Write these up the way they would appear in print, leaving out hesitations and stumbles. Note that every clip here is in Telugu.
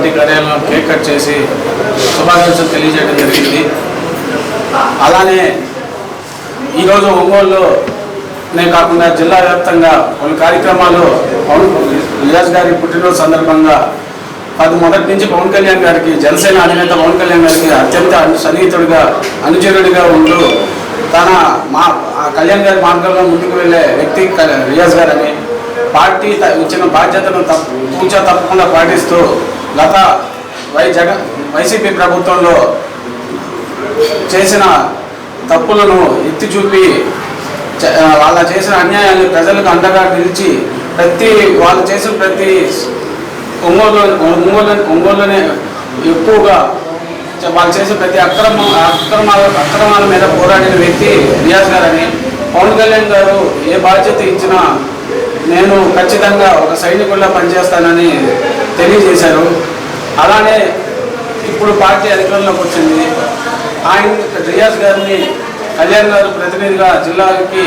పార్టీ కార్యాలయంలో కేక్ కట్ చేసి శుభాకాంక్షలు తెలియజేయడం జరిగింది. అలానే ఈరోజు ఒంగోలులోనే కాకుండా జిల్లా వ్యాప్తంగా కొన్ని కార్యక్రమాలు రియాజ్ గారి పుట్టినరోజు సందర్భంగా మొదటి నుంచి పవన్ కళ్యాణ్ గారికి, జనసేన అధినేత పవన్ కళ్యాణ్ గారికి అత్యంత సన్నిహితుడిగా, అనుచరుడిగా ఉంటూ కళ్యాణ్ గారి మార్గంలో ముందుకు వెళ్ళే వ్యక్తి రియాజ్ గారని, పార్టీ ఇచ్చిన బాధ్యతను తూచా తప్పకుండా పాటిస్తూ గత వైసీపీ ప్రభుత్వంలో చేసిన తప్పులను ఎత్తి చూపి వాళ్ళ చేసిన అన్యాయాన్ని ప్రజలకు అండగా నిలిచి వాళ్ళు చేసిన ప్రతి ఒంగోలులోనే ఎక్కువగా వాళ్ళు చేసిన ప్రతి అక్రమాల మీద పోరాడిన వ్యక్తి రియాజ్ గారని, పవన్ కళ్యాణ్ గారు ఏ బాధ్యత ఇచ్చినా నేను ఖచ్చితంగా ఒక సైనికుల్లా పనిచేస్తానని తెలియజేశారు. అలానే ఇప్పుడు పార్టీ అధికారంలోకి వచ్చింది. రియాజ్ గారిని కళ్యాణ్ గారు ప్రతినిధిగా జిల్లాకి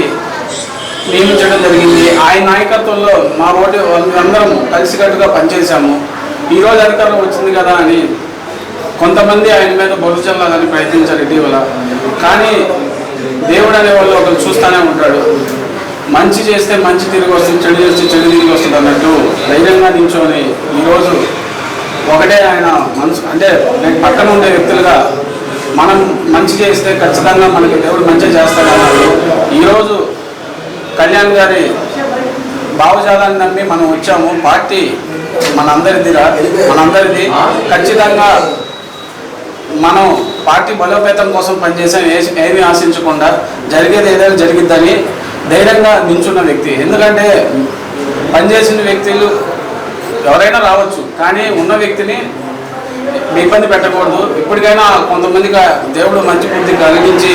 నియమించడం జరిగింది. ఆయన నాయకత్వంలో మా అందరం కలిసికట్టుగా పనిచేశాము. ఈరోజు అధికారం వచ్చింది కదా అని కొంతమంది ఆయన మీద బొరుగు చల్లాలని ప్రయత్నించారు ఇటీవల. కానీ దేవుడు అనే వాళ్ళు ఒకరు చూస్తూనే ఉంటాడు. మంచి చేస్తే మంచి తిరిగి వస్తుంది, చెడు చేస్తే చెడు తిరిగి వస్తుంది అన్నట్టు ధైర్యంగా నించొని ఈరోజు ఒకటే ఆయన మనసు అంటే పక్కన ఉండే వ్యక్తులుగా మనం మంచి చేస్తే ఖచ్చితంగా మనకి దేవుడు మంచి చేస్తాడన్నారు. ఈరోజు కళ్యాణ్ గారి భావజాలాన్ని నమ్మి మనం వచ్చాము. పార్టీ మనందరిది. ఖచ్చితంగా మనం పార్టీ బలోపేతం కోసం పనిచేసాం. ఏమీ ఆశించకుండా జరిగేది ఏదైనా జరిగిద్దని ధైర్యంగా నించున్న వ్యక్తి. ఎందుకంటే పనిచేసిన వ్యక్తులు ఎవరైనా రావచ్చు, కానీ ఉన్న వ్యక్తిని ఇబ్బంది పెట్టకూడదు. ఇప్పటికైనా కొంతమందికి దేవుడు మంచి బుద్ధి కలిగించి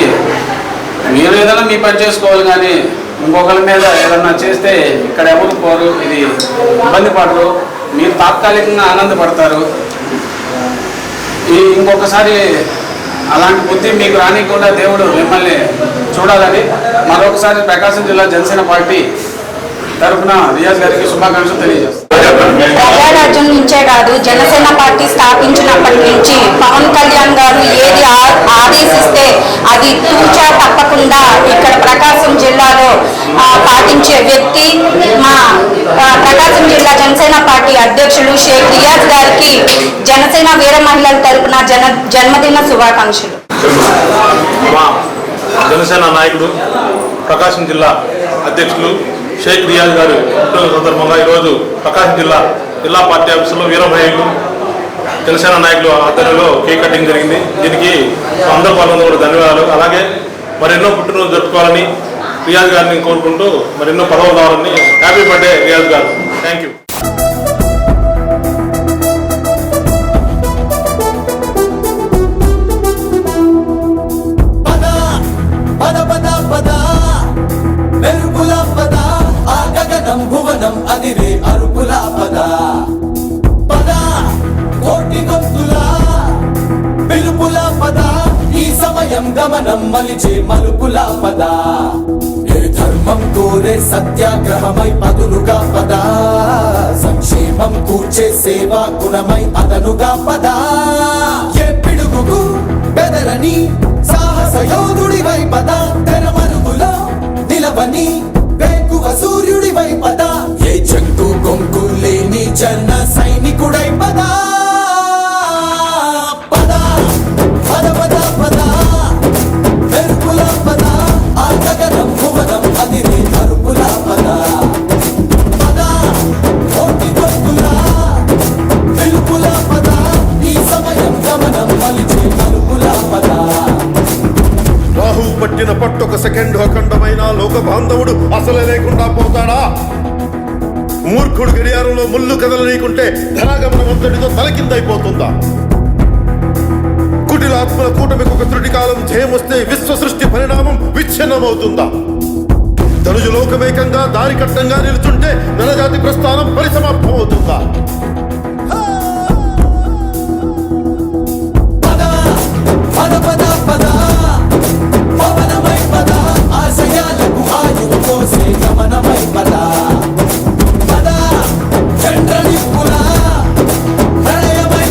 మీరు ఏదైనా మీ పని చేసుకోవాలి, కానీ ఇంకొకరి మీద ఏదన్నా చేస్తే ఇక్కడ ఎవరు పోరు, ఇది ఇబ్బంది పడరు, మీరు తాత్కాలికంగా ఆనందపడతారు. ఇంకొకసారి అలాంటి బుద్ధి మీకు రానికుండా దేవుడు మిమ్మల్ని చూడాలని మరొకసారి ప్రకాశం జిల్లా జనసేన పార్టీ తరఫున రియాజ్ గారికి శుభాకాంక్షలు తెలియజేస్తాను. ప్రజారాజ్యం నుంచే కాదు, జనసేన పార్టీ స్థాపించినప్పటి నుంచి పవన్ కళ్యాణ్ గారు ఏది ఆదేశిస్తే అది తూచా తప్పకుండా ఇక్కడ ప్రకాశం జిల్లాలో పాటించే వ్యక్తి మా ప్రకాశం జిల్లా జనసేన పార్టీ అధ్యక్షులు షేక్ రియాజ్ గారికి జనసేన వీర మహిళల తరఫున జన్మదిన శుభాకాంక్షలు. జనసేన నాయకుడు ప్రకాశం జిల్లా అధ్యక్షులు షేక్ రియాజ్ గారు పుట్టిన సందర్భంగా ఈరోజు ప్రకాశం జిల్లా పార్టీ ఆఫీసులో వీర మహిళలు జనసేన నాయకులు ఆధ్వర్యంలో కేక్ కటింగ్ జరిగింది. దీనికి అందరూ పాల్గొన్న కూడా ధన్యవాదాలు. అలాగే మరెన్నో పుట్టినరోజు జరుపుకోవాలని రియాజ్ గారిని కోరుకుంటూ మరెన్నో పదవులు కావాలని. హ్యాపీ బర్త్డే రియాజ్ గారు. Thank you. అదిరే అరుపుల పద పద, కోటి గొంతుల పిలుపుల పద, ఈ సమయం గమనం మలిచే మలుపుల పద, ఏ ధర్మం కోరే సత్యాగ్రహమై పదులుగా పద, సంక్షేమం కూర్చే సేవా గుణమై అదనుగా పద, ఏ పిడుగుకు బెదరని సాహస యోధుడివై పద, తెరమరుగులో నిలవని వేకువ సూర్యుడివై పద, ఏ చెంగు కొంకు లేని జన సైనికుడై పద పద పద పద పద, మెరుపుల పద, ఆ గగనం భువనం అదిరే అరుపుల పద పద, కోటి గొంతుల పిలుపుల పద, ఈ సమయం గమనం మలిచే అరుపుల పద. రాహు పట్టిన పట్టొక సెకండ్ అఖండమైన లోక బాంధవుడు అసలే లేకుండా పోతాడా? మూర్ఖుడు గడియారంలో ముళ్ళు కదలనీకుంటే ధనాగమనం అంతటితో తలకిందైపోతుందా? కుటిలాత్మల కూటమికి ఒక త్రుటి కాలం జయమొస్తే విశ్వ సృష్టి పరిణామం విచ్ఛిన్నమవుతుందా? తనుజు లోకమేకంగా దారి కట్టంగా నిలుచుంటే నరజాతి ప్రస్థానం పరిసమాప్తమవుతుందా? ప్రళయమై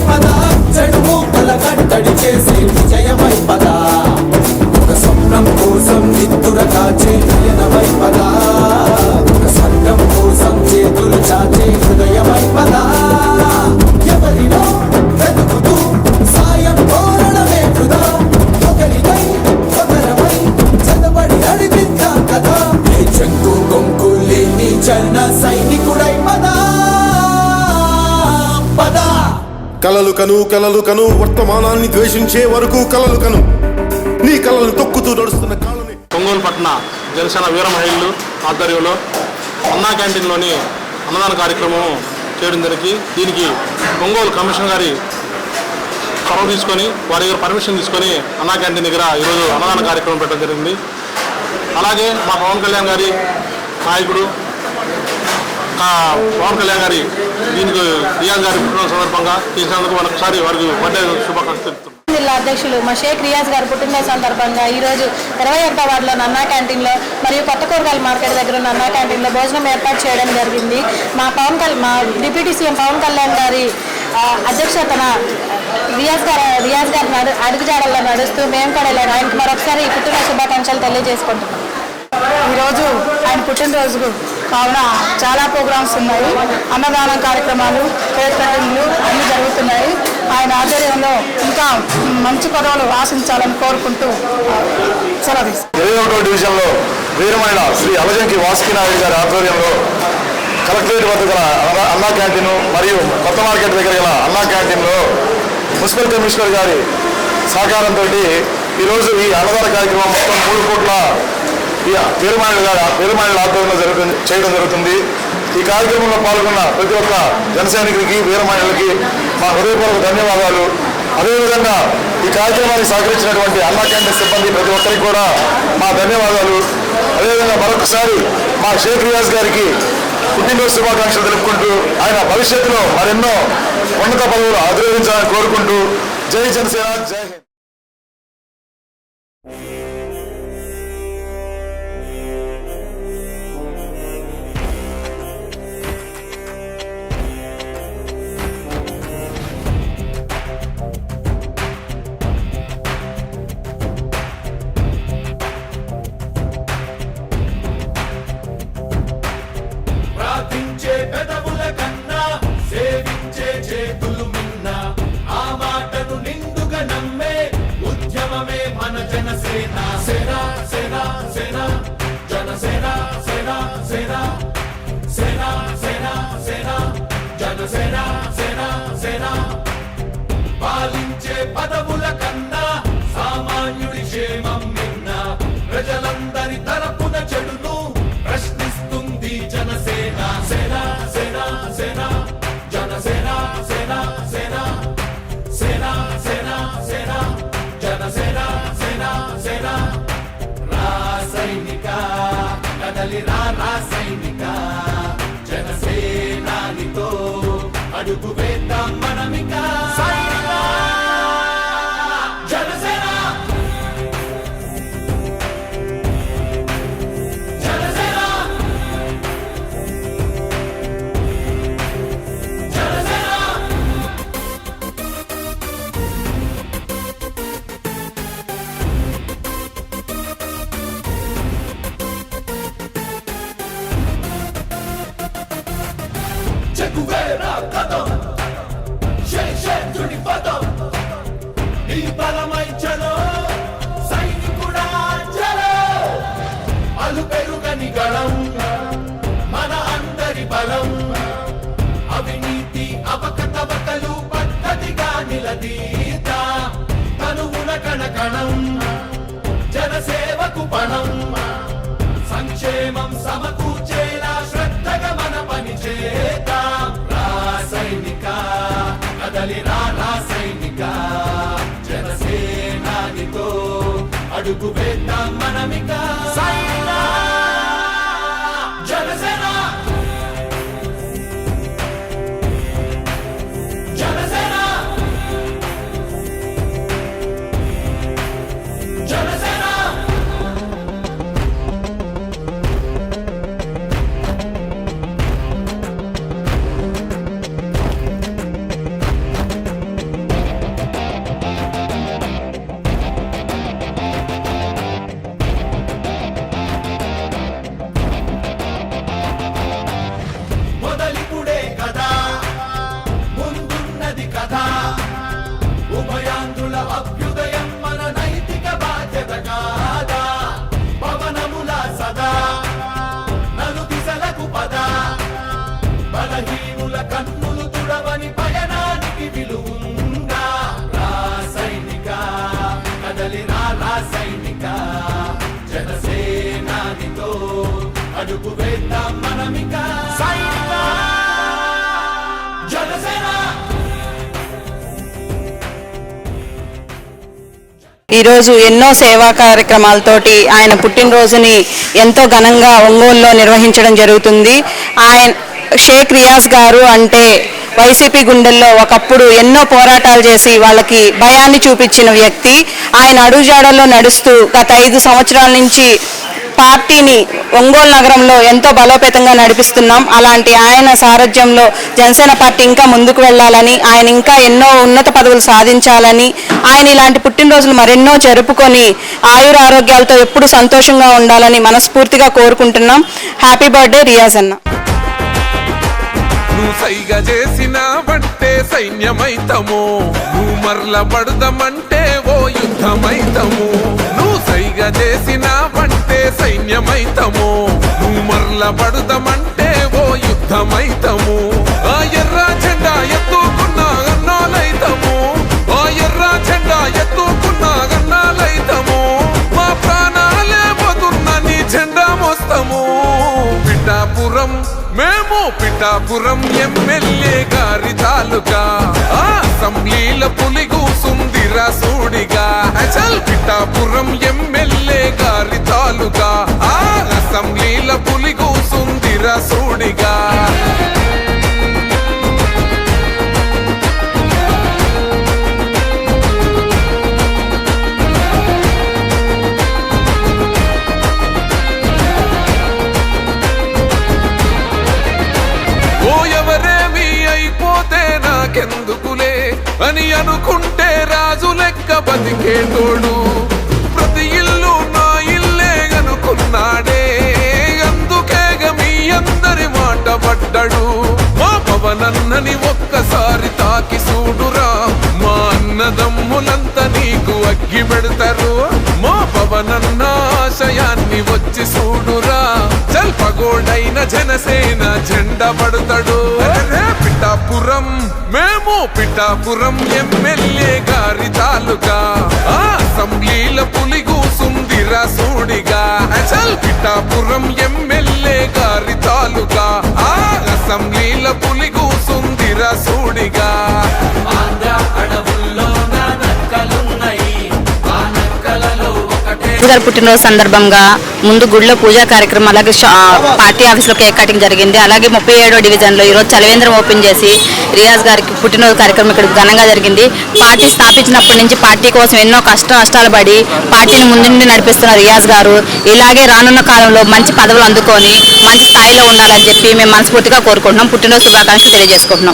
కలలు కను కలలు కను వర్తమానాన్ని ద్వేషించే వరకు కలలు కను నీ కలలు తొక్కుతూ నడుస్తున్న కాలని. ఒంగోలు పట్టణ జనసేన వీర మహిళలు ఆధ్వర్యంలో అన్నా క్యాంటీన్లోని అన్నదాన కార్యక్రమం చేయడం జరిగింది. దీనికి ఒంగోలు కమిషనర్ గారి చొరవ తీసుకొని వారి దగ్గర పర్మిషన్ తీసుకొని అన్నా క్యాంటీన్ దగ్గర ఈరోజు అన్నదాన కార్యక్రమం పెట్టడం జరిగింది. అలాగే మా పవన్ కళ్యాణ్ గారి నాయకుడు పవన్ కళ్యాణ్ గారి దీనికి రియాజ్ గారి పుట్టినరోజు సందర్భంగా చేసినందుకు ఒకసారి వారికి బర్త్డే శుభాకాంక్షలు తెలుపుతున్నాం. జిల్లా అధ్యక్షులు మా షేక్ రియాజ్ గారి పుట్టినరోజు సందర్భంగా ఈరోజు 21వ వార్డులో అన్నా క్యాంటీన్లో మరియు కొత్త కూరగాయల మార్కెట్ దగ్గర ఉన్న అన్నా క్యాంటీన్లో భోజనం ఏర్పాటు చేయడం జరిగింది. మా డిప్యూటీ సీఎం పవన్ కళ్యాణ్ గారి అధ్యక్షతన రియాజ్ గారి అడుగుజాడల్లో నడుస్తూ మేము కూడా ఇలా ఆయనకి మరొకసారి ఈ పుట్టినరోజు శుభాకాంక్షలు తెలియజేసుకుంటున్నాం. ఈరోజు ఆయన పుట్టినరోజు కావున చాలా ప్రోగ్రామ్స్ ఉన్నాయి. అన్నదానం కార్యక్రమాలు, కేక్ కటింగ్లు అన్నీ జరుగుతున్నాయి. ఆయన ఆధ్వర్యంలో ఇంకా మంచి పదవులు ఆశించాలని కోరుకుంటూ సెలవు. 21వ డివిజన్లో వీరమైన శ్రీ అలజంకి వాసుకినాయుడు గారి ఆధ్వర్యంలో కలెక్టరేట్ వద్ద గల అన్నా క్యాంటీన్ మరియు కొత్త మార్కెట్ దగ్గర గల అన్నా క్యాంటీన్లో మున్సిపల్ కమిషనర్ గారి సహకారంతో ఈరోజు ఈ అన్నదాన కార్యక్రమం మొత్తం 3 కోట్ల వీరమాయల ఆధ్వర్యంలో చేయడం జరుగుతుంది. ఈ కార్యక్రమంలో పాల్గొన్న ప్రతి ఒక్క జన సైనికులకి వీరమాయలకి మా హృదయపూర్వక ధన్యవాదాలు. అదేవిధంగా ఈ కార్యక్రమానికి సహకరించినటువంటి అన్నా క్యాంటీన్ సిబ్బంది ప్రతి ఒక్కరికి కూడా మా ధన్యవాదాలు. అదేవిధంగా మరొకసారి మా షేక్ రియాజ్ గారికి పుట్టినరోజు శుభాకాంక్షలు తెలుపుకుంటూ ఆయన భవిష్యత్తులో మరెన్నో ఉన్నత పదవులు అధిరోహించాలని కోరుకుంటూ జై జనసేన, జై హింద్. ప్రార్థించే పెదవుల కన్నా సేవించే చేతులు మిన్న ఆ మాటను నిండుగా నమ్మే ఉద్యమమే మన జనసేన. సేన సేన సేన జనసేన సేన సేన సేన సేన సేన జనసేన సేన సేన. పాలించే పదవుల కన్నా సామాన్యుడి క్షేమం నిన్న ప్రజలందరి తరపున చెడును ప్రశ్నిస్తుంది జనసేన. సేన సేన సేన జనసేన సేన సేన సేన సేన సేన జనసేన సేన సేన. రాసైనిక కదలి రాసైనిక జనసేనానితో అడుగు వేద్దాం మనమిక. జనసేన జనసేన జనసేన. చెగువేరా కదం శేషుడి పదం నీ బలమై చలో సైనికుడా చలో. అలు పెరుగని గళం మన అందరి బలం. అవినీతి అవకతవకలు పద్ధతిగా నిలదీత తనువున కణకణం జనసేవకు పణం. సంక్షేమం సమకూర్చేలా శ్రద్ధగా మన పని చేద్దాం. రాసైనిక కదలి రాసైనిక జనసేనానితో అడుగు వేద్దాం మనమిక. జనసేన జనసేన జనసేన. అడుగు వేద్దాం మనమిక సైనిక జనసేన. ఈరోజు ఎన్నో సేవా కార్యక్రమాలతోటి ఆయన పుట్టినరోజుని ఎంతో ఘనంగా ఒంగోలులో నిర్వహించడం జరుగుతుంది. ఆయన షేక్ రియాజ్ గారు అంటే వైసీపీ గుండెల్లో ఒకప్పుడు ఎన్నో పోరాటాలు చేసి వాళ్ళకి భయాన్ని చూపించిన వ్యక్తి. ఆయన అడుగుజాడల్లో నడుస్తూ గత 5 సంవత్సరాల నుంచి పార్టీని ఒంగోలు నగరంలో ఎంతో బలోపేతంగా నడిపిస్తున్నాం. అలాంటి ఆయన సారథ్యంలో జనసేన పార్టీ ఇంకా ముందుకు వెళ్ళాలని, ఆయన ఇంకా ఎన్నో ఉన్నత పదవులు సాధించాలని, ఆయన ఇలాంటి పుట్టినరోజులు మరెన్నో జరుపుకొని ఆయుర ఆరోగ్యాలతో ఎప్పుడు సంతోషంగా ఉండాలని మనస్ఫూర్తిగా కోరుకుంటున్నాం. హ్యాపీ బర్త్డే రియాజ్ అన్న. నువ్వు సైగా చేసినావంటే సైన్యమైతము, నువ్వు మరల పడదమంటే ఓ యుద్ధమైతము. నువ్వు సైగా చేసినావంటే సైన్యమైతము, నువ్వు మరల పడదమంటే ఓ యుద్ధమైతము. ఆ ఎర్ర జెండా ఎత్తుకున్న అన్నాలైతము, ఆ ఎర్ర జెండా ఎత్తుకున్న అన్నాలైతము. మా ప్రాణాలే పోతున్న నీ జెండా మోస్తాము. పిఠాపురం మేము పిఠాపురం ఎమ్మెల్యే గారి తాలూకా, అసెంబ్లీల పులిగూసుందిరా సూడిగా. చల్ పిఠాపురం ఎమ్మెల్యే గారి తాలూకా, అసెంబ్లీల పులిగూసుందిరా సూడిగా. నాకెందుకులే అని అనుకుంటే రాజు లెక్క బతికేటోడు, ప్రతి ఇల్లు నా ఇల్లే అనుకున్నాడే. అందుకేగ మీ అందరి మాట పడ్డాడు. మా పవనన్నని ఒక్కసారి తాకి చూడురా, మా అన్నదమ్ములంతా నీకు అగ్గి పెడతారు. మా పవనన్న ఆశయాన్ని వచ్చి చూడురా, చల్పగోడైన జనసేన జెండా పడతాడు. పిఠాపురం మేము పిఠాపురం ఎమ్మెల్యే గారి తాలూకా, అసెంబ్లీల పులిగూసుందిరా సూడిగా. చల్ పిఠాపురం ఎమ్మెల్యే గారి తాలూకా, అసెంబ్లీల పులిగూసుందిరా సూడిగా. ఆంధ్ర అడవుల్లో నా నక్కలున్నాయి, ఆ నక్కలలో ఒకటే. గారి పుట్టినరోజు సందర్భంగా ముందు గుడిలో పూజా కార్యక్రమం, అలాగే పార్టీ ఆఫీస్లో కేక్ కటింగ్ జరిగింది. అలాగే 37వ డివిజన్లో ఈరోజు చలవేంద్రం ఓపెన్ చేసి రియాజ్ గారికి పుట్టినరోజు కార్యక్రమం ఇక్కడ ఘనంగా జరిగింది. పార్టీ స్థాపించినప్పటి నుంచి పార్టీ కోసం ఎన్నో నష్టాలు పడి పార్టీని ముందుండి నడిపిస్తున్న రియాజ్ గారు ఇలాగే రానున్న కాలంలో మంచి పదవులు అందుకొని మంచి స్థాయిలో ఉండాలని చెప్పి మేము మనస్ఫూర్తిగా కోరుకుంటున్నాం. పుట్టినరోజు శుభాకాంక్షలు తెలియజేస్తాను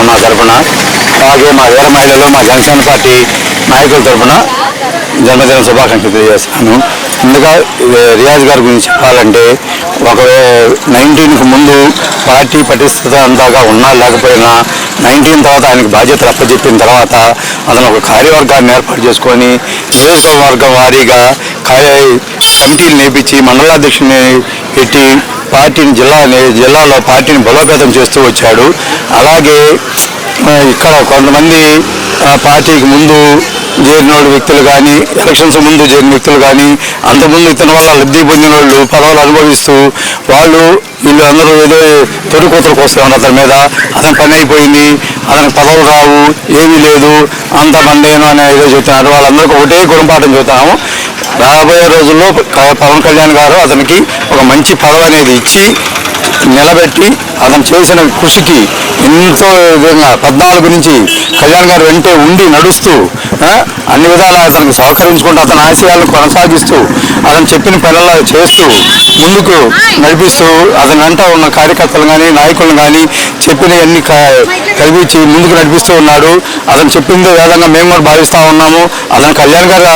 నా తరఫున, అలాగే మా వీర మహిళలు, మా జనసేన పార్టీ నాయకుల తరఫున జన్మదిన శుభాకాంక్షలు తెలియజేస్తాను. ముందుగా రియాజ్ గారి గురించి చెప్పాలంటే, 19కు ముందు పార్టీ పటిష్టత అంతగా ఉన్నా లేకపోయినా 19 తర్వాత ఆయనకు బాధ్యతలు అప్పచెప్పిన తర్వాత అతను ఒక కార్యవర్గాన్ని ఏర్పాటు చేసుకొని నియోజకవర్గం వారీగా కమిటీలు నేపించి మండలాధ్యక్షుని పెట్టి పార్టీని జిల్లాలో పార్టీని బలోపేతం చేస్తూ వచ్చాడు. అలాగే ఇక్కడ కొంతమంది పార్టీకి ముందు చేరిన వ్యక్తులు కానీ, ఎలక్షన్స్ ముందు చేరిన వ్యక్తులు కానీ, అంతకుముందు ఇతని వల్ల లబ్ధి పొందిన వాళ్ళు పదవులు అనుభవిస్తూ వీళ్ళందరూ ఏదో తొలికూతురు కోస్తున్నారు అతని మీద. అతని పని అయిపోయింది, అతనికి పదవులు రావు, ఏమీ లేదు, అంత మండేను అని ఏదో చెప్తున్నారు. వాళ్ళందరికీ ఒకటే గుణపాఠం చెబుతున్నాము. రాబోయే రోజుల్లో పవన్ కళ్యాణ్ గారు అతనికి ఒక మంచి పదవి అనేది ఇచ్చి నిలబెట్టి అతను చేసిన కృషికి ఎంతో విధంగా 14 నుంచి కళ్యాణ్ గారు వెంటే ఉండి నడుస్తూ అన్ని విధాలా అతనికి సహకరించుకుంటూ అతని ఆశయాలను కొనసాగిస్తూ అతను చెప్పిన పనుల్లో చేస్తూ ముందుకు నడిపిస్తూ అతని వెంట ఉన్న కార్యకర్తలు కానీ నాయకులను కానీ చెప్పినవన్నీ కల్పించి ముందుకు నడిపిస్తూ ఉన్నాడు. అతను చెప్పింది వేదంగా మేము కూడా భావిస్తూ ఉన్నాము. అతను కళ్యాణ్ గారు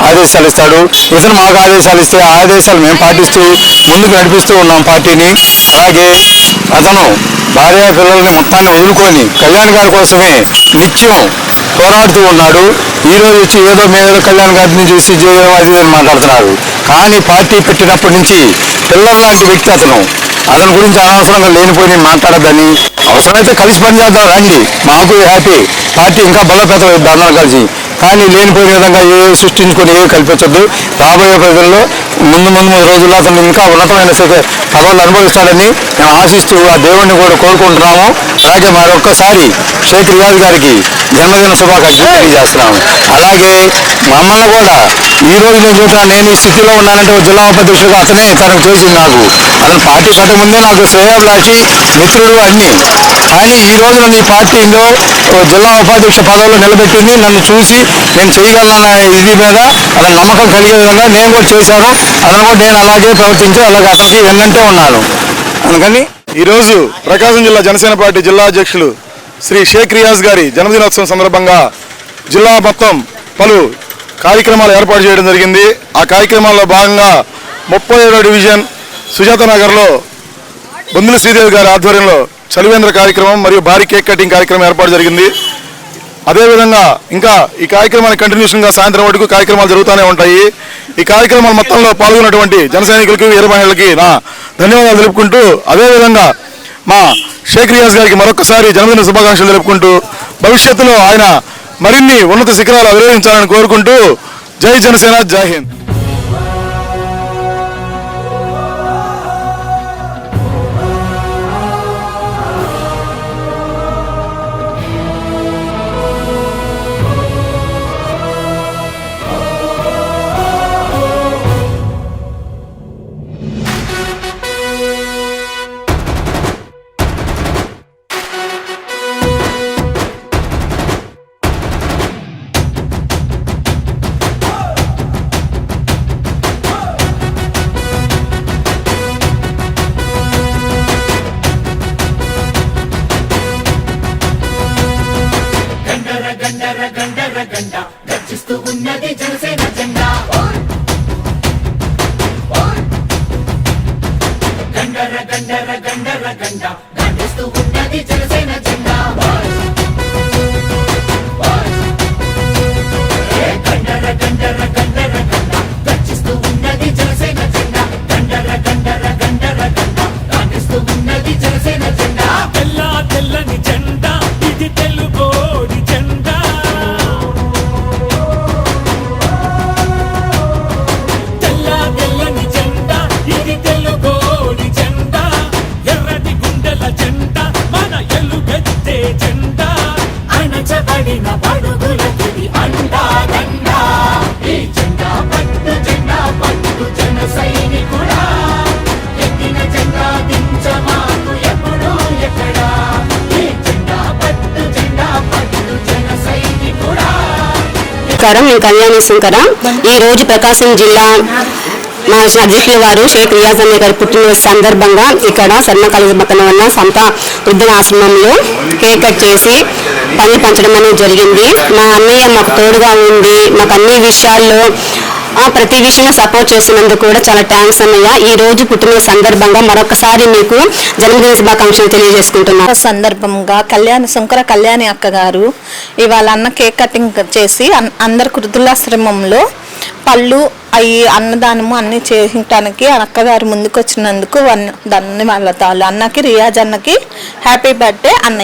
ఆదేశాలు ఇస్తాడు, ఇతను మాకు ఆదేశాలు ఇస్తే ఆ ఆదేశాలు మేము పాటిస్తూ ముందుకు నడిపిస్తూ ఉన్నాం పార్టీని. అలాగే అతను భార్య పిల్లల్ని మొత్తాన్ని వదులుకొని కళ్యాణ్ గారి కోసమే నిత్యం పోరాడుతూ ఉన్నాడు. ఈరోజు వచ్చి ఏదో మేమేదో కళ్యాణ్ గారిని చూసి అది మాట్లాడుతున్నారు. కానీ పార్టీ పెట్టినప్పటి నుంచి పిల్లల లాంటి వ్యక్తి అతని గురించి అనవసరంగా లేనిపోయి మాట్లాడద్దని, అవసరమైతే కలిసి పనిచేద్దాం రండి, మాకు హ్యాపీ, పార్టీ ఇంకా బలోపేతం అందరం కలిసి కానీ లేనిపోయిన విధంగా ఏ సృష్టించుకొని ఏవి కల్పించొద్దు. రాబోయే ప్రజల్లో ముందు రోజుల్లో అతను ఇంకా ఉన్నతమైన పదవులు అనుభవిస్తాడని మేము ఆశిస్తూ ఆ దేవుడిని కూడా కోరుకుంటున్నాము. అలాగే మరొక్కసారి షేక్ రియాజ్ గారికి జన్మదిన శుభాకాంక్షలు తెలియజేస్తున్నాము. అలాగే మమ్మల్ని కూడా ఈ రోజు నేను ఈ స్థితిలో ఉన్నానంటే జిల్లా ఉపాధ్యక్షుడిగా అతనే తనకు చేసింది. నాకు అతను పార్టీ పెట్టే ముందే నాకు శ్రేయోభిలాషి మిత్రుడు అన్నీ. కానీ ఈ రోజు నన్ను ఈ పార్టీలో జిల్లా ఉపాధ్యక్ష పదవిలో నిలబెట్టింది నన్ను చూసి నేను చేయగలనన్న ఇది మీద అతను నమ్మకం కలిగే విధంగా నేను కూడా చేశాను. అతను కూడా నేను అలాగే ప్రవర్తించి అలాగే అతనికి వెన్నంటే ఉన్నాను. అందుకని ఈరోజు ప్రకాశం జిల్లా జనసేన పార్టీ జిల్లా అధ్యక్షులు శ్రీ షేక్ రియాజ్ గారి జన్మదినోత్సవం సందర్భంగా జిల్లా మొత్తం పలు కార్యక్రమాలు ఏర్పాటు చేయడం జరిగింది. ఆ కార్యక్రమాల్లో భాగంగా 37వ డివిజన్ సుజాత నగర్లో బొందుల శ్రీదేవి గారి ఆధ్వర్యంలో చలివేంద్ర కార్యక్రమం మరియు భారీ కేక్ కటింగ్ కార్యక్రమం ఏర్పాటు జరిగింది. అదేవిధంగా ఇంకా ఈ కార్యక్రమాన్ని కంటిన్యూషన్గా సాయంత్రం వరకు కార్యక్రమాలు జరుగుతూనే ఉంటాయి. ఈ కార్యక్రమాల మొత్తంలో పాల్గొన్నటువంటి జన సైనికులకి వీర మహిళలకి నా ధన్యవాదాలు తెలుపుకుంటూ అదేవిధంగా మా షేక్ రియాజ్ గారికి మరొకసారి జన్మదిన శుభాకాంక్షలు తెలుపుకుంటూ భవిష్యత్తులో ఆయన మరిన్ని ఉన్నత శిఖరాలు అధిరోహించాలని కోరుకుంటూ జై జనసేన, జై హింద్. గర్జిస్తూ ఉన్నది జనసేన జెండా. గండర గండర గండర గండ గర్జిస్తూ ఉన్నది జనసేన జెండా. గండర గండర గండర గండ గర్జిస్తూ ఉన్నది జనసేన జెండా. గండర గండర గండర గండ గర్జిస్తూ ఉన్నది జనసేన జెండా. తెల్ల తెల్లని జెండా ఇది తెలుగోడి జెండా. నేను కళ్యాణి శంకర. ఈ రోజు ప్రకాశం జిల్లా మా అధ్యక్షుల వారు షేక్ రియాజ్ అనే గారి పుట్టినరోజు సందర్భంగా ఇక్కడ సర్ణ కాలేజీ పక్కన ఉన్న సంత వృద్ధాశ్రమంలో కేక్ కట్ చేసి పనులు పంచడం అనేది జరిగింది. మా అన్నయ్య మాకు తోడుగా ఉండి మాకు అన్ని విషయాల్లో ప్రతి విషయంలో సపోర్ట్ చేస్తున్నందుకు కూడా చాలా థ్యాంక్స్ అన్నయ్య. ఈ రోజు పుట్టినరోజు సందర్భంగా మరొకసారి మీకు జన్మదిన శుభాకాంక్షలు తెలియజేసుకుంటున్నాను. సందర్భంగా శంకర కళ్యాణి అక్క గారు ఇవాళ అన్న కేక్ కటింగ్ చేసి అందరు వృద్ధులాశ్రమంలో పళ్ళు అవి అన్నదానము అన్ని చేయటానికి అక్కగారు ముందుకు వచ్చినందుకు ధన్యవాదాలు. అన్నకి రియాజ్ అన్నకి హ్యాపీ బర్త్డే అన్నయ్య.